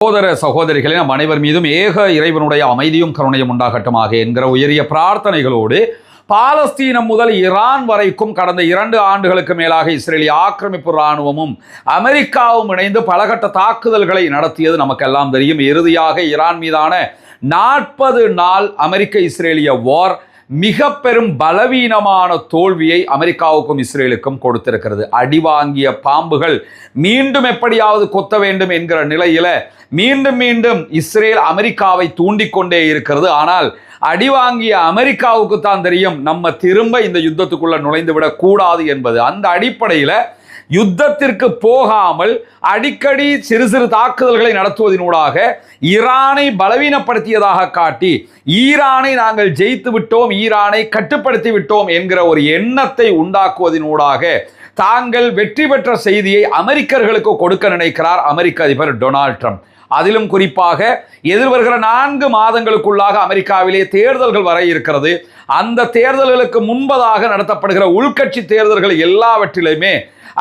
சகோதர சகோதரிகளே, நம் அனைவர் மீதும் ஏக இறைவனுடைய அமைதியும் கருணையும் உண்டாகட்டுமாக என்கிற உயரிய பிரார்த்தனைகளோடு பாலஸ்தீனம் முதல் ஈரான் வரைக்கும் கடந்த 2 ஆண்டுகளுக்கு மேலாக இஸ்ரேலிய ஆக்கிரமிப்பு இராணுவமும் அமெரிக்காவும் இணைந்து பலகட்ட தாக்குதல்களை நடத்தியது நமக்கெல்லாம் தெரியும். இறுதியாக ஈரான் மீதான 40 நாள் அமெரிக்க இஸ்ரேலிய வார் மிக பெரும் பலவீனமான தோல்வியை அமெரிக்காவுக்கும் இஸ்ரேலுக்கும் கொடுத்திருக்கிறது. அடிவாங்கிய பாம்புகள் மீண்டும் எப்படியாவது கொத்த வேண்டும் என்கிற நிலையில மீண்டும் இஸ்ரேல் அமெரிக்காவை தூண்டிக்கொண்டே இருக்கிறது. ஆனால் அடிவாங்கிய அமெரிக்காவுக்கு தான் தெரியும் நம்ம திரும்ப இந்த யுத்தத்துக்குள்ள நுழைந்து விடக் கூடாது என்பது. அந்த அடிப்படையில் யுத்தத்திற்கு போகாமல் அடிக்கடி சிறு சிறு தாக்குதல்களை நடத்துவதனூடாக ஈரானை பலவீனப்படுத்தியதாக காட்டி ஈரானை நாங்கள் ஜெயித்து விட்டோம், ஈரானை கட்டுப்படுத்தி விட்டோம் என்கிற ஒரு எண்ணத்தை உண்டாக்குவதனூடாக தாங்கள் வெற்றி பெற்ற செய்தியை அமெரிக்கர்களுக்கு கொடுக்க நினைக்கிறார் அமெரிக்க அதிபர் டொனால்ட் ட்ரம்ப். அதிலும் குறிப்பாக எதிர்வருகிற 4 மாதங்களுக்குள்ளாக அமெரிக்காவிலே தேர்தல்கள் வர இருக்கிறது. அந்த தேர்தல்களுக்கு முன்பதாக நடத்தப்படுகிற உள்கட்சி தேர்தல்கள் எல்லாவற்றிலுமே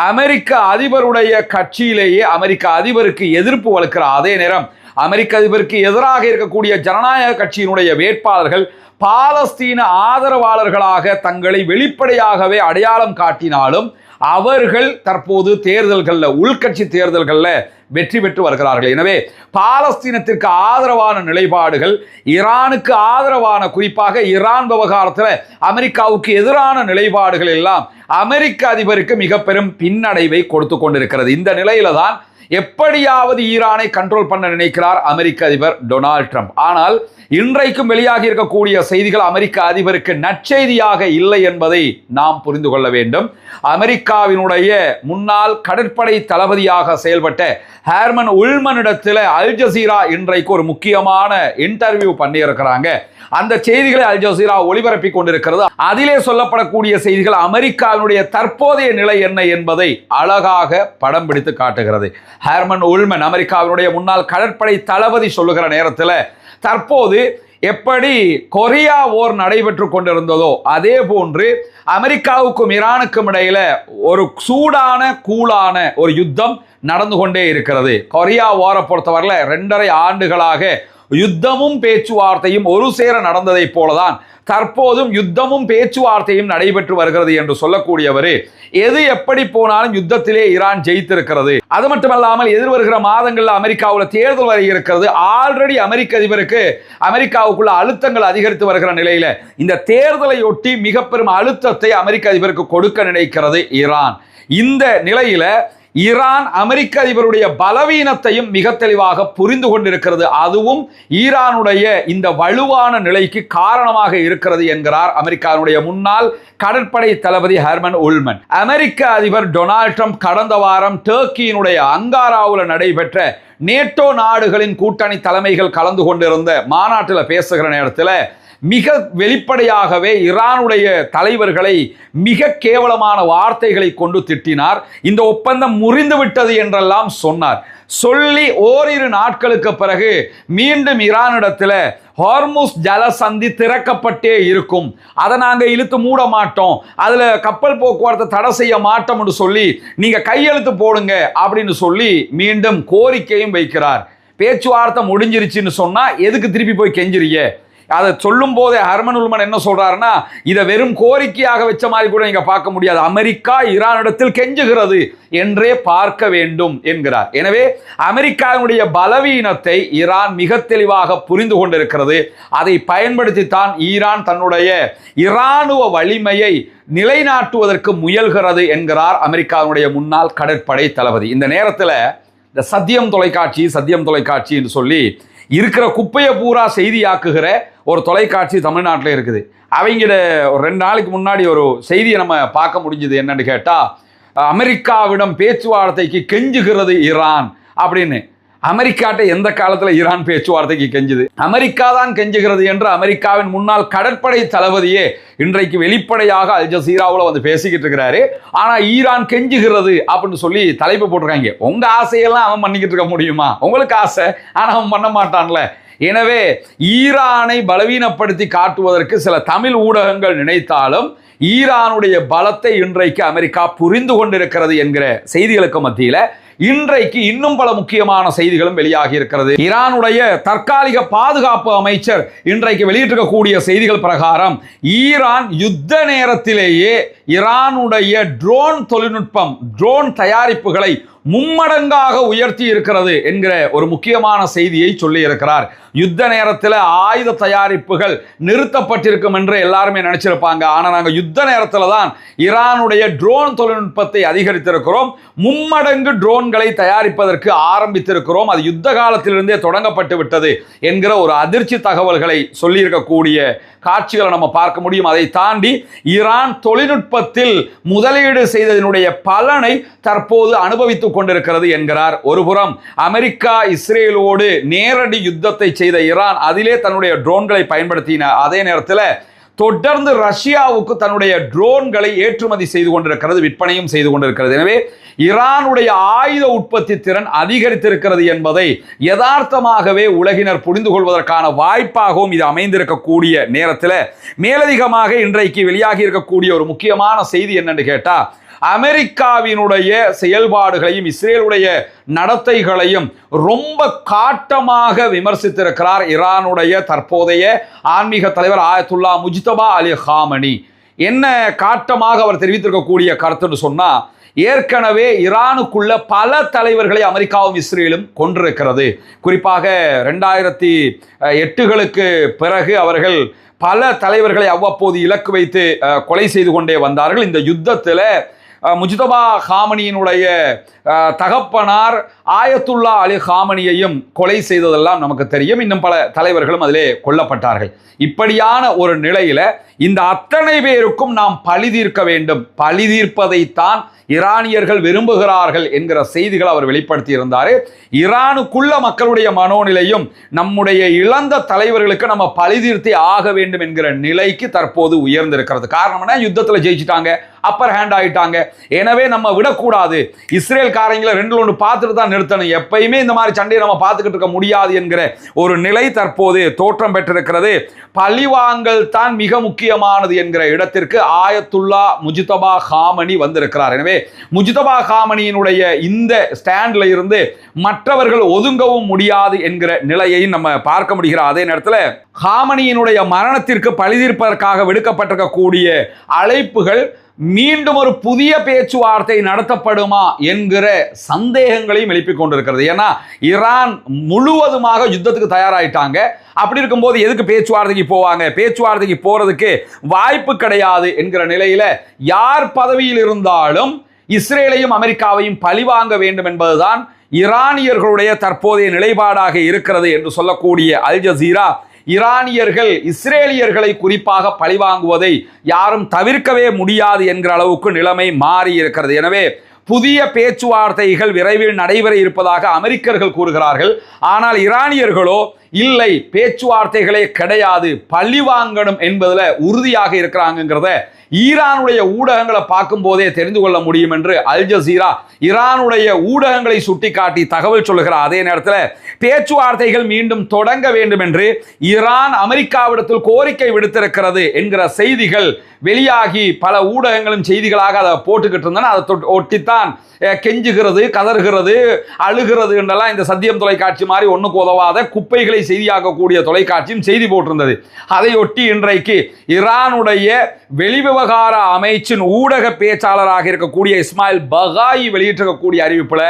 அமெரிக்க அதிபருடைய கட்சியிலேயே அமெரிக்க அதிபருக்கு எதிர்ப்பு வலுக்கிற அதே நேரம் அமெரிக்க அதிபருக்கு எதிராக இருக்கக்கூடிய ஜனநாயக கட்சியினுடைய வேட்பாளர்கள் பாலஸ்தீன ஆதரவாளர்களாக தங்களை வெளிப்படையாகவே அடையாளம் காட்டினாலும் அவர்கள் தற்போது தேர்தல்களில் உள்கட்சி தேர்தல்களில் வெற்றி பெற்று வருகிறார்கள். எனவே பாலஸ்தீனத்திற்கு ஆதரவான நிலைப்பாடுகள், ஈரானுக்கு ஆதரவான, குறிப்பாக ஈரான் விவகாரத்தில் அமெரிக்காவுக்கு எதிரான நிலைப்பாடுகள் எல்லாம் அமெரிக்க அதிபருக்கு மிக பெரும் பின்னடைவை கொடுத்து கொண்டிருக்கிறது. இந்த நிலையில தான் எப்படியாவது ஈரானை கண்ட்ரோல் பண்ண நினைக்கிறார் அமெரிக்க அதிபர் டொனால்ட் ட்ரம்ப். ஆனால் இன்றைக்கும் வெளியாகி இருக்கக்கூடிய செய்திகள் அமெரிக்க அதிபருக்கு நற்செய்தியாக இல்லை என்பதை நாம் புரிந்து கொள்ள வேண்டும். அமெரிக்காவினுடைய முன்னாள் கடற்படை தளபதியாக செயல்பட்ட ஹேர்மன் உல்மனிடத்தில் அல் ஜசீரா இன்றைக்கு ஒரு முக்கியமான இன்டர்வியூ பண்ணியிருக்கிறாங்க. அந்த செய்திகளை அல் ஜசீரா ஒளிபரப்பி கொண்டிருக்கிறது. அதிலே சொல்லப்படக்கூடிய செய்திகள் அமெரிக்காவினுடைய தற்போதைய நிலை என்ன என்பதை அழகாக படம் பிடித்து காட்டுகிறது. ஹேர்மன் உல்மன் அமெரிக்காவினுடைய முன்னாள் கடற்படை தளபதி சொல்லுகிற நேரத்தில் தற்போது எப்படி கொரியா போர் நடைபெற்று கொண்டிருந்ததோ அதே போன்று அமெரிக்காவுக்கும் ஈரானுக்கும் இடையில ஒரு சூடான கூலான ஒரு யுத்தம் நடந்து கொண்டே இருக்கிறது. கொரியா போரை பொறுத்தவரையில் 2.5 ஆண்டுகளாக யுத்தமும் பேச்சுவார்த்தையும் ஒரு சேர நடந்ததை போலதான் தற்போதும் யுத்தமும் பேச்சுவார்த்தையும் நடைபெற்று வருகிறது என்று சொல்லக்கூடியவர் எது எப்படி போனாலும் யுத்தத்திலே ஈரான் ஜெயித்திருக்கிறது. அது மட்டுமல்லாமல் எதிர்வருகிற மாதங்களில் அமெரிக்காவில் தேர்தல் வர இருக்கிறது. ஆல்ரெடி அமெரிக்க அதிபருக்கு அமெரிக்காவுக்குள்ள அழுத்தங்கள் அதிகரித்து வருகிற நிலையில இந்த தேர்தலையொட்டி மிக பெரும் அழுத்தத்தை அமெரிக்க அதிபருக்கு கொடுக்க நினைக்கிறது ஈரான். இந்த நிலையில ஈரான் அமெரிக்க அதிபருடைய பலவீனத்தையும் மிக தெளிவாக புரிந்து கொண்டிருக்கிறது. அதுவும் ஈரானுடைய இந்த வலுவான நிலைக்கு காரணமாக இருக்கிறது என்கிறார் அமெரிக்காவுடைய முன்னாள் கடற்படை தளபதி ஹெர்மன் உல்மன். அமெரிக்க அதிபர் டொனால்ட் ட்ரம்ப் கடந்த வாரம் டர்க்கியினுடைய அங்காராவில் நடைபெற்ற நேட்டோ நாடுகளின் கூட்டணி தலைமைகள் கலந்து கொண்டிருந்த மாநாட்டில் பேசுகிற நேரத்தில் மிக வெளிப்படையாகவே ஈரானுடைய தலைவர்களை மிக கேவலமான வார்த்தைகளை கொண்டு திட்டினார். இந்த ஒப்பந்தம் முறிந்துவிட்டது என்றெல்லாம் சொன்னார். சொல்லி ஓரிரு நாட்களுக்கு பிறகு மீண்டும் ஈரானிடத்தில் ஹார்முஸ் ஜலசந்தி திறக்கப்பட்டே இருக்கும், அதை நாங்கள் இழுத்து மூட மாட்டோம், அதில் கப்பல் போக்குவரத்தை தடை செய்ய மாட்டோம் என்று சொல்லி நீங்கள் கையெழுத்து போடுங்க அப்படின்னு சொல்லி மீண்டும் கோரிக்கையும் வைக்கிறார். பேச்சுவார்த்தை முடிஞ்சிருச்சுன்னு சொன்னால் எதுக்கு திருப்பி போய் கெஞ்சிரியே? அதை சொல்லும் போதே ஹெர்மன் உல்மன் என்ன சொல்றாருன்னா, இதை வெறும் கோரிக்கையாக வச்ச மாதிரி கூட நீங்க பார்க்க முடியாது, அமெரிக்கா ஈரானிடத்தில் கெஞ்சுகிறது என்றே பார்க்க வேண்டும் என்கிறார். எனவே அமெரிக்காவுடைய பலவீனத்தை ஈரான் மிக தெளிவாக புரிந்து கொண்டிருக்கிறது. அதை பயன்படுத்தித்தான் ஈரான் தன்னுடைய இராணுவ வலிமையை நிலைநாட்டுவதற்கு முயல்கிறது என்கிறார் அமெரிக்காவுடைய முன்னாள் கடற்படை தளபதி. இந்த நேரத்தில் இந்த சத்தியம் தொலைக்காட்சி என்று சொல்லி இருக்கிற குப்பையை பூரா செய்தியாக்குகிற ஒரு தொலைக்காட்சி தமிழ்நாட்டில் இருக்குது. அவங்கள 2 நாளைக்கு முன்னாடி ஒரு செய்தியை நம்ம பார்க்க முடிஞ்சது. என்னன்னு கேட்டால், அமெரிக்காவிடம் பேச்சுவார்த்தைக்கு கெஞ்சுகிறது ஈரான் அப்படின்னு. அமெரிக்காட்ட எந்த காலத்தில் ஈரான் பேச்சுவார்த்தைக்கு கெஞ்சுது? அமெரிக்கா தான் கெஞ்சுகிறது என்று அமெரிக்காவின் முன்னாள் கடற்படை தளபதியே இன்றைக்கு வெளிப்படையாக அல் ஜசீராவில் வந்து பேசிக்கிட்டு இருக்கிறாரு. ஆனால் ஈரான் கெஞ்சுகிறது அப்படின்னு சொல்லி தலைப்பு போட்டிருக்காங்க. உங்க ஆசையெல்லாம் அவன் பண்ணிக்கிட்டு இருக்க முடியுமா? உங்களுக்கு ஆசை, ஆனால் அவன் பண்ண மாட்டான்ல. எனவே ஈரானை பலவீனப்படுத்தி காட்டுவதற்கு சில தமிழ் ஊடகங்கள் நினைத்தாலும் ஈரானுடைய பலத்தை இன்றைக்கு அமெரிக்கா புரிந்து கொண்டிருக்கிறது என்கிற செய்திகளுக்கு மத்தியில் இன்றைக்கு இன்னும் பல முக்கியமான செய்திகளும் வெளியாகி இருக்கிறது. ஈரானுடைய தற்காலிக பாதுகாப்பு அமைச்சர் இன்றைக்கு வெளியிட்டிருக்கக்கூடிய செய்திகள் பிரகாரம் ஈரான் யுத்த நேரத்திலேயே ஈரானுடைய ட்ரோன் தொழில்நுட்பம், ட்ரோன் தயாரிப்புகளை மும்மடங்காக உயர்த்தி இருக்கிறது என்கிற ஒரு முக்கியமான செய்தியை சொல்லி இருக்கிறார். யுத்த நேரத்தில் ஆயுத தயாரிப்புகள் நிறுத்தப்பட்டிருக்கும் என்று எல்லாருமே நினைச்சிருப்பாங்க. ஆனால் நாங்கள் யுத்த நேரத்தில் தான் ஈரானுடைய ட்ரோன் தொழில்நுட்பத்தை அதிகரித்திருக்கிறோம், மும்மடங்கு ட்ரோன்களை தயாரிப்பதற்கு ஆரம்பித்திருக்கிறோம், அது யுத்த காலத்திலிருந்தே தொடங்கப்பட்டு விட்டது என்கிற ஒரு அதிர்ச்சி தகவல்களை சொல்லியிருக்கக்கூடிய காட்சிகளை நம்ம பார்க்க முடியும். அதை தாண்டி ஈரான் தொழில்நுட்பத்தில் முதலீடு செய்ததனுடைய பலனை தற்போது அனுபவித்துக் கொண்டிருக்கிறது என்கிறார். ஒருபுறம் அமெரிக்கா இஸ்ரேலோடு நேரடி யுத்தத்தை செய்த ஈரான் அதிலே தன்னுடைய ட்ரோன்களை பயன்படுத்தின அதே நேரத்தில் தொடர்ந்து ரஷ்யாவுக்கு தன்னுடைய ட்ரோன்களை ஏற்றுமதி செய்து கொண்டிருக்கிறது, விற்பனையும் செய்து கொண்டிருக்கிறது. எனவே ஈரானுடைய ஆயுத உற்பத்தி திறன் அதிகரித்திருக்கிறது என்பதை யதார்த்தமாகவே உலகினர் புரிந்து கொள்வதற்கான வாய்ப்பாகவும் இது அமைந்திருக்கக்கூடிய நேரத்தில் மேலதிகமாக இன்றைக்கு வெளியாகி இருக்கக்கூடிய ஒரு முக்கியமான செய்தி என்னன்னு கேட்டா, அமெரிக்காவினுடைய செயல்பாடுகளையும் இஸ்ரேலுடைய நடத்தைகளையும் ரொம்ப காட்டமாக விமர்சித்திருக்கிறார் ஈரானுடைய தற்போதைய ஆன்மீக தலைவர் ஆயத்துல்லா முஜ்தபா அலி ஹாமனி. என்ன காட்டமாக அவர் தெரிவித்திருக்கக்கூடிய கருத்துன்னு சொன்னா, ஏற்கனவே ஈரானுக்குள்ள பல தலைவர்களை அமெரிக்காவும் இஸ்ரேலும் கொண்டிருக்கிறது. குறிப்பாக 2008களுக்கு பிறகு அவர்கள் பல தலைவர்களை அவ்வப்போது இலக்கு வைத்து கொலை செய்து கொண்டே வந்தார்கள். இந்த யுத்தத்தில் முஜ்தபா ஹாமனியினுடைய தகப்பனார் ஆயத்துல்லா அலி ஹாமனியையும் கொலை செய்ததெல்லாம் நமக்கு தெரியும். இன்னும் பல தலைவர்களும் அதிலே கொல்லப்பட்டார்கள். இப்படியான ஒரு நிலையில இந்த அத்தனை பேருக்கும் நாம் பழி தீர்க்க வேண்டும், பழி தீர்ப்பதைத்தான் ஈரானியர்கள் விரும்புகிறார்கள் என்கிற செய்திகள் அவர் வெளிப்படுத்தி இருந்தார். ஈரானுக்குள்ள மக்களுடைய மனோநிலையும் நம்முடைய இழந்த தலைவர்களுக்கு நம்ம பழி தீர்த்தே ஆக வேண்டும் என்கிற நிலைக்கு தற்போது உயர்ந்திருக்கிறது. காரணம் என்ன? யுத்தத்தில் ஜெயிச்சிட்டாங்க, அப்பர் ஹேண்ட் ஆகிட்டாங்க. எனவே நம்ம விடக்கூடாது, இஸ்ரேல் காரங்களை 2-1 பார்த்துட்டு தான் நிறுத்தணும், எப்பயுமே இந்த மாதிரி சண்டையை நம்ம பார்த்துக்கிட்டு இருக்க முடியாது என்கிற ஒரு நிலை தற்போது தோற்றம் பெற்றிருக்கிறது. பழிவாங்கல் தான் மிக முக்கியமானது என்கிற இடத்திற்கு ஆயத்துல்லா முஜ்தபா ஹாமனி வந்திருக்கிறார். எனவே முஜ்தபா ஹாமனியினுடைய இந்த ஸ்டாண்ட்ல இருந்து மற்றவர்கள் ஒதுங்கவும் முடியாது என்கிற நிலையை நம்ம பார்க்க முடிகிற அதே நேரத்தில் ஹாமனியினுடைய மரணத்திற்கு பழி தீர்ப்பதற்காக விடுக்கப்பட்டிருக்கக்கூடிய அழைப்புகள் மீண்டும் ஒரு புதிய பேச்சுவார்த்தை நடத்தப்படுமா என்கிற சந்தேகங்களையும் எழுப்பிக் கொண்டிருக்கிறது. ஏன்னா ஈரான் முழுவதுமாக யுத்தத்துக்கு தயாராயிட்டாங்க. அப்படி இருக்கும்போது எதுக்கு பேச்சுவார்த்தைக்கு போவாங்க? பேச்சுவார்த்தைக்கு போறதுக்கு வாய்ப்பு கிடையாது என்கிற நிலையில யார் பதவியில் இருந்தாலும் இஸ்ரேலையும் அமெரிக்காவையும் பழிவாங்க வேண்டும் என்பதுதான் ஈரானியர்களுடைய தற்போதைய நிலைப்பாடாக இருக்கிறது என்று சொல்லக்கூடிய அல் ஜசீரா ஈரானியர்கள் இஸ்ரேலியர்களை குறிப்பாக பழிவாங்குவதை யாரும் தவிர்க்கவே முடியாது என்கிற அளவுக்கு நிலைமை மாறி இருக்கிறது. எனவே புதிய பேச்சுவார்த்தைகள் விரைவில் நடைபெற இருப்பதாக அமெரிக்கர்கள் கூறுகிறார்கள். ஆனால் ஈரானியர்களோ இல்லை, பேச்சுவார்த்தைகளே கிடையாது, பழி வாங்கணும் என்பதில் உறுதியாக இருக்கிறாங்கிறத ஈரானுடைய ஊடகங்களை பார்க்கும் போதே தெரிந்து கொள்ள முடியும் என்று அல் ஜசீரா ஈரானுடைய ஊடகங்களை சுட்டிக்காட்டி தகவல் சொல்லுகிற அதே நேரத்தில் பேச்சுவார்த்தைகள் மீண்டும் தொடங்க வேண்டும் என்று ஈரான் அமெரிக்காவிடத்தில் கோரிக்கை விடுத்திருக்கிறது என்கிற செய்திகள் வெளியாகி பல ஊடகங்களும் செய்திகளாக அதை போட்டுக்கிட்டு இருந்தன. அதை ஒட்டித்தான் கெஞ்சுகிறது, கதறுகிறது, அழுகிறது என்றெல்லாம் இந்த சத்தியம் தொலைக்காட்சி மாதிரி ஒன்றுக்கு உதவாத குப்பைகளை செய்தியாக்கக்கூடிய தொலைக்காட்சியும் செய்தி போட்டிருந்தது. அதையொட்டி இன்றைக்கு ஈரானுடைய வெளிவிவகார அமைச்சின் ஊடக பேச்சாளராக இருக்கக்கூடிய இஸ்மாயில் பகாயி வெளியிட்டிருக்கக்கூடிய அறிவிப்புல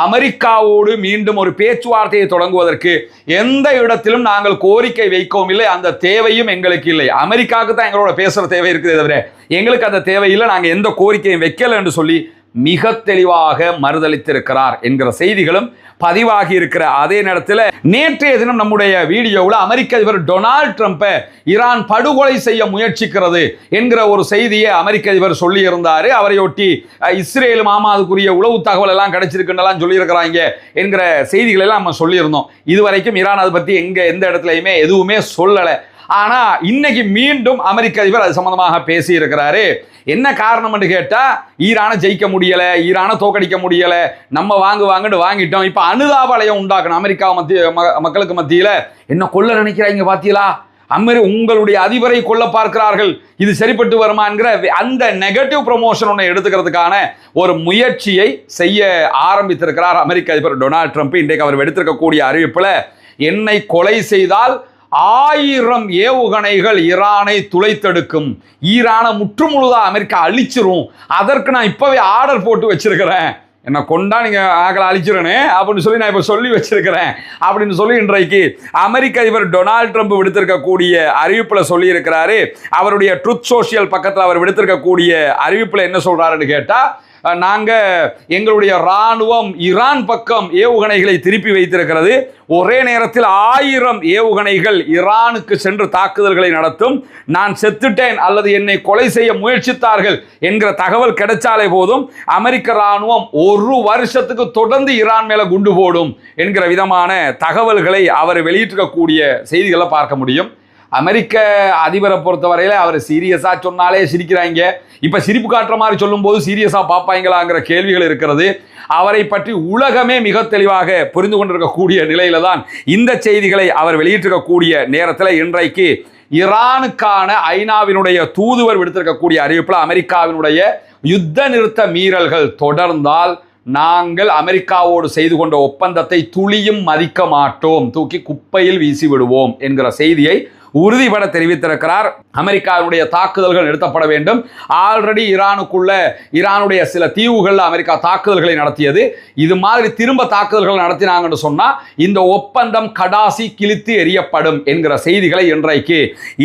அமெரிக்காவோடு மீண்டும் ஒரு பேச்சுவார்த்தையை தொடங்குவதற்கு எந்த இடத்திலும் நாங்கள் கோரிக்கை வைக்கவும் இல்லை, அந்த தேவையும் எங்களுக்கு இல்லை. அமெரிக்காவுக்கு தான் எங்களோட பேசுற தேவை இருக்குது தவிர எங்களுக்கு அந்த தேவையில்லை, நாங்கள் எந்த கோரிக்கையும் வைக்கல என்று சொல்லி மிக தெளிவாக மறுதளித்திருக்கிறார் என்கிற செய்திகளும் பதிவாகி இருக்கிற அதே நேரத்தில் நேற்றைய தினம் நம்முடைய வீடியோவில் அமெரிக்க அதிபர் டொனால்ட் ட்ரம்பை ஈரான் படுகொலை செய்ய முயற்சிக்கிறது என்கிற ஒரு செய்தியை அமெரிக்க அதிபர் சொல்லி இருந்தார். அவரையொட்டி இஸ்ரேல் அதுக்குரிய உளவு தகவல் எல்லாம் கிடைச்சிருக்குன்னெல்லாம் சொல்லியிருக்கிறாங்க என்கிற செய்திகள் எல்லாம் நம்ம சொல்லியிருந்தோம். இதுவரைக்கும் ஈரான் அதை பற்றி எந்த இடத்துலையுமே எதுவுமே சொல்லலை. ஆனா இன்னைக்கு மீண்டும் அமெரிக்க அதிபர் அது சம்பந்தமாக பேசி இருக்கிறாரு. என்ன காரணம் என்று கேட்டா, ஈரானை ஜெயிக்க முடியல, ஈரானை தோக்கடிக்க முடியல, நம்ம வாங்கிட்டு வாங்கிட்டோம், இப்ப அனுதாப அலையம் உண்டாக்கணும் அமெரிக்கா மக்களுக்கு மத்தியில. என்ன கொல்ல நினைக்கிறாங்க பாத்தீங்களா, உங்களுடைய அதிபரை கொல்ல பார்க்கிறார்கள், இது சரிப்பட்டு வருமா என்கிற அந்த நெகட்டிவ் ப்ரமோஷன் ஒன்றை எடுத்துக்கிறதுக்கான ஒரு முயற்சியை செய்ய ஆரம்பித்திருக்கிறார் அமெரிக்க அதிபர் டொனால்ட் ட்ரம்ப். இன்றைக்கு அவர் எடுத்திருக்கக்கூடிய அறிவிப்பில், என்னை கொலை செய்தால் 1000 ஏவுகணைகள் ஈரானை துளைத்தெடுக்கும், ஈரானை முற்றுமுழுதாக அமெரிக்கா அழிச்சிரும், அதற்கு நான் இப்பவே ஆர்டர் போட்டு வச்சிருக்கிறேன், என்னை கொண்டா நீங்க ஆக்களை அழிச்சிருன்னு அப்படின்னு சொல்லி நான் இப்போ சொல்லி வச்சிருக்கிறேன் அப்படின்னு சொல்லி இன்றைக்கு அமெரிக்க அதிபர் டொனால்ட் ட்ரம்ப் விடுத்திருக்கக்கூடிய அறிவிப்பில் சொல்லி இருக்கிறாரு. அவருடைய ட்ரூத் சோஷியல் பக்கத்தில் அவர் விடுத்திருக்கக்கூடிய அறிவிப்பில் என்ன சொல்றாருன்னு கேட்டா, நாங்கள் எங்களுடைய இராணுவம் ஈரான் பக்கம் ஏவுகணைகளை திருப்பி வைத்திருக்கிறது, ஒரே நேரத்தில் 1000 ஏவுகணைகள் ஈரானுக்கு சென்று தாக்குதல்களை நடத்தும், நான் செத்துட்டேன் அல்லது என்னை கொலை செய்ய முயற்சித்தார்கள் என்கிற தகவல் கிடைச்சாலே போதும், அமெரிக்க இராணுவம் 1 வருஷத்துக்கு தொடர்ந்து ஈரான் மேல குண்டு போடும் என்கிற விதமான தகவல்களை அவர் வெளியிட்டிருக்கக்கூடிய செய்திகளை பார்க்க முடியும். அமெரிக்க அதிபரை பொறுத்தவரையில அவர் சீரியஸா சொன்னாலே சிரிக்கிறாங்க, இப்ப சிரிப்பு காட்டுற மாதிரி சொல்லும் போது சீரியஸா பார்ப்பாங்களாங்கிற கேள்விகள் இருக்கிறது. அவரை பற்றி உலகமே மிக தெளிவாக புரிந்து கொண்டிருக்கக்கூடிய நிலையில தான் இந்த செய்திகளை அவர் வெளியிட்டிருக்கக்கூடிய நேரத்தில் இன்றைக்கு ஈரானுக்கான ஐநாவினுடைய தூதுவர் விடுத்திருக்கக்கூடிய அறிவிப்பில், அமெரிக்காவினுடைய யுத்த நிறுத்த மீறல்கள் தொடர்ந்தால் நாங்கள் அமெரிக்காவோடு செய்து கொண்ட ஒப்பந்தத்தை துளியும் மதிக்க மாட்டோம், தூக்கி குப்பையில் வீசி விடுவோம் என்கிற செய்தியை உறுதிபட தெரிவித்திருக்கிறார். அமெரிக்காவுடைய தாக்குதல்கள் நிறுத்தப்பட வேண்டும். ஆல்ரெடி ஈரானுடைய சில தீவுகளில் அமெரிக்கா தாக்குதல்களை நடத்தியது. இது மாதிரி திரும்ப தாக்குதல்கள் நடத்தினாங்கன்னு சொன்னா இந்த ஒப்பந்தம் கடாசி கிழித்து எறியப்படும் என்கிற செய்திகளை இன்றைக்கு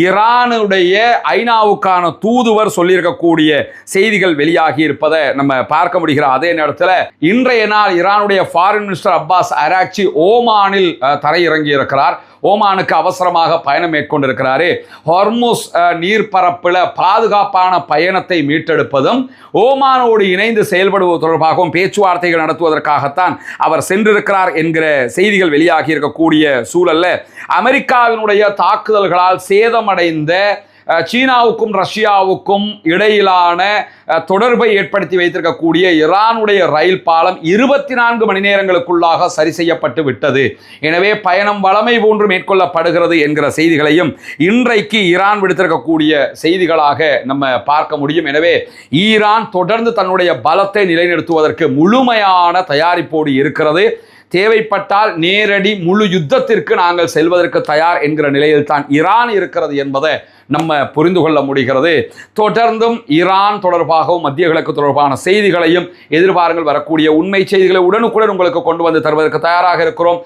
ஈரானுடைய ஐநாவுக்கான தூதுவர் சொல்லியிருக்கக்கூடிய செய்திகள் வெளியாகி இருப்பதை நம்ம பார்க்க முடிகிற அதே நேரத்தில் இன்றைய நாள் ஈரானுடைய ஃபாரின் மினிஸ்டர் அப்பாஸ் அராக்சி ஓமானில் தரையிறங்கி இருக்கிறார். ஓமானுக்கு அவசரமாக பயணம் மேற்கொண்டிருக்கிறாரு. ஹார்முஸ் நீர்ப்பரப்பில் பாதுகாப்பான பயணத்தை மீட்டெடுப்பதும் ஓமானோடு இணைந்து செயல்படுவது தொடர்பாகவும் பேச்சுவார்த்தைகள் நடத்துவதற்காகத்தான் அவர் சென்றிருக்கிறார் என்கிற செய்திகள் வெளியாகி இருக்கக்கூடிய சூழல்ல, அமெரிக்காவினுடைய தாக்குதல்களால் சேதமடைந்த சீனாவுக்கும் ரஷ்யாவுக்கும் இடையிலான தொடர்பை ஏற்படுத்தி வைத்திருக்கக்கூடிய ஈரானுடைய ரயில் பாலம் 24 மணி நேரங்களுக்குள்ளாக சரி செய்யப்பட்டு விட்டது. எனவே பயணம் வளமை போன்று மேற்கொள்ளப்படுகிறது என்கிற செய்திகளையும் இன்றைக்கு ஈரான் விடுத்திருக்கக்கூடிய செய்திகளாக நம்ம பார்க்க முடியும். எனவே ஈரான் தொடர்ந்து தன்னுடைய பலத்தை நிலைநிறுத்துவதற்கு முழுமையான தயாரிப்போடு இருக்கிறது. தேவைப்பட்டால் நேரடி முழு யுத்தத்திற்கு நாங்கள் செல்வதற்கு தயார் என்கிற நிலையில் தான் ஈரான் இருக்கிறது என்பதை நம்ம புரிந்து கொள்ள முடிகிறது. தொடர்ந்தும் ஈரான் தொடர்பாகவும் மத்திய கிழக்கு தொடர்பான செய்திகளையும் எதிர்பாருங்கள். வரக்கூடிய உண்மை செய்திகளை உடனுக்குடன் உங்களுக்கு கொண்டு வந்து தருவதற்கு தயாராக இருக்கிறோம்.